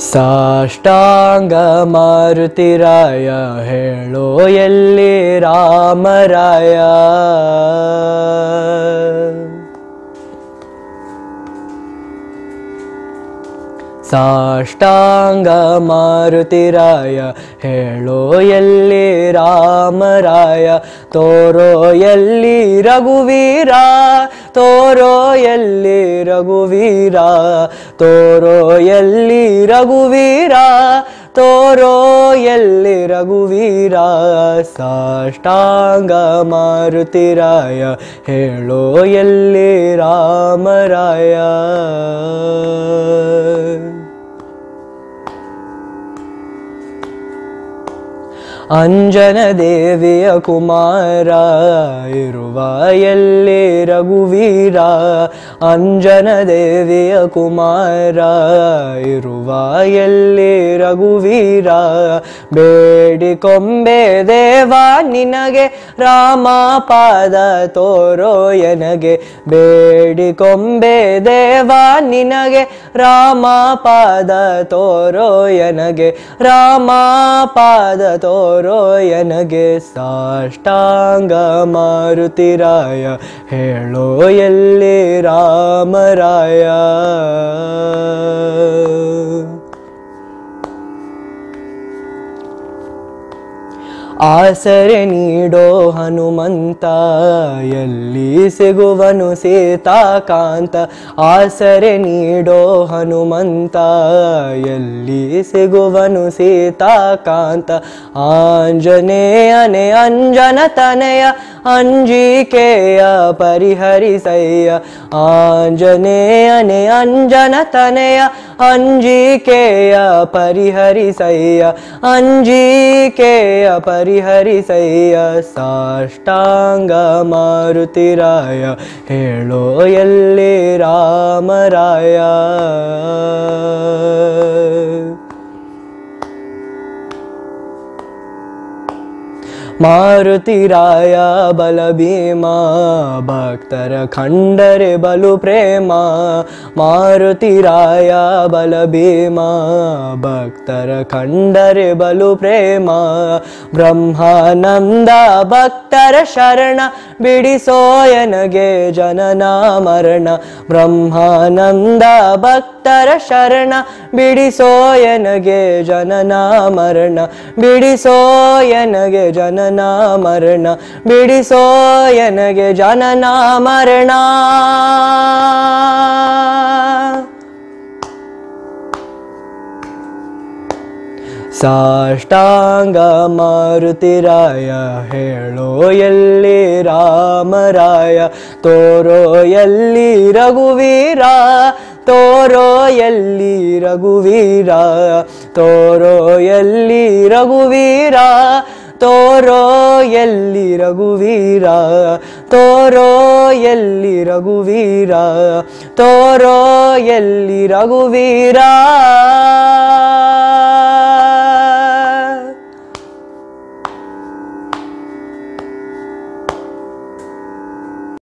ಸಾಷ್ಟಾಂಗ ಮಾರುತಿರಾಯ ಹೇಳೋ ಎಲ್ಲಿ ರಾಮರಾಯ. ಸಾಷ್ಟಾಂಗ ಮಾರುತಿರಾಯ ಹೇಳೋ ಎಲ್ಲಿ ರಾಮರಾಯ. ತೋರೋ ಎಲ್ಲಿ ರಘುವೀರ, ತೋರೋ ಎಲ್ಲಿ ರಘುವೀರ, ತೋರೋ ಎಲ್ಲಿ ರಘುವೀರ, ತೋರೋ ಎಲ್ಲಿ ರಘುವೀರ. ಸಾಷ್ಟಾಂಗ ಮಾರುತಿರಾಯ ಹೇಳೋ ಎಲ್ಲಿ ರಾಮರಾಯ. ಅಂಜನ ದೇವಿಯ ಕುಮಾರ ಇರುವ ಎಲ್ಲಿ ರಘುವೀರ, ಅಂಜನ ದೇವಿಯ ಕುಮಾರ ಇರುವ ಎಲ್ಲಿ ರಘುವೀರ. ಬೇಡಿಕೊಂಬೆ ದೇವ ನಿನಗೆ ರಾಮ ಪಾದ ತೋರೋ ಎನಗೆ, ಬೇಡಿಕೊಂಬೆ ದೇವ ನಿನಗೆ ರಾಮ ಪಾದ ತೋರೋ ಎನಗೆ, ರಾಮ ಪಾದ ತೋರೋ ಎನಗೆ. ಸಾಷ್ಟಾಂಗ ಮಾರುತಿರಾಯ ಹೇಳೋ ಎಲ್ಲಿ ರಾಮರಾಯ. ಆಸರೆ ನೀಡೋ ಹನುಮಂತ ಎಲ್ಲಿ ಸಿಗುವನು ಸೀತಾಕಾಂತ. ಆಸರೆ ನೀಡೋ ಹನುಮಂತ ಎಲ್ಲಿ ಸಿಗುವನು ಸೀತಾಕಾಂತ. ಆಂಜನೇಯನೇ ಅಂಜನ ತನಯ ಅಂಜಿಕೆಯ ಪರಿಹರಿಸಯ್ಯ. ಆಂಜನೇಯನೇ ಅಂಜನ ತನಯ ಅಂಜಿಕೆಯ ಪರಿಹರಿಸಯ್ಯ, ಅಂಜಿಕೆಯ ಪರಿಹರಿಸಯ್ಯ. ಸಾಷ್ಟಾಂಗ ಮಾರುತಿರಾಯ ಹೇಳೋ ಎಲ್ಲಿ ರಾಮರಾಯ. ಮಾರುತಿರಾಯ ಬಲ ಭೀಮ ಭಕ್ತರ ಕಂಡರೆ ಬಲು ಪ್ರೇಮ. ಮಾರುತಿರಾಯ ಬಲ ಭೀಮ ಭಕ್ತರ ಕಂಡರೆ ಬಲು ಪ್ರೇಮ. ಬ್ರಹ್ಮಾನಂದ ಭಕ್ತರ ಶರಣ ಬಿಡಿಸೋ ಎನಗೆ ಜನನ ಮರಣ. ಬ್ರಹ್ಮಾನಂದ ಭಕ್ತರ ಶರಣ ಬಿಡಿಸೋ ಎನಗೆ ಜನನ ಮರಣ, ಬಿಡಿಸೋ ಎನಗೆ ಜನನ ಮರಣ, ಬಿಡಿಸೋ ಎನಗೆ ಜನನ ಮರಣ. ಸಾಷ್ಟಾಂಗ ಮಾರುತಿರಾಯ ಹೇಳೋ ಎಲ್ಲಿ ರಾಮರಾಯ. ತೋರೋ ಎಲ್ಲಿ ರಘುವೀರ, ತೋರೋ ಎಲ್ಲಿ ರಘುವೀರ, ತೋರೋ ಎಲ್ಲಿ ರಘುವೀರ, ತೋರೋ ಎಲ್ಲಿ ರಘುವೀರ, ತೋರೋ ಎಲ್ಲಿ ರಘುವೀರ, ತೋರೋ ಎಲ್ಲಿ ರಘುವೀರ.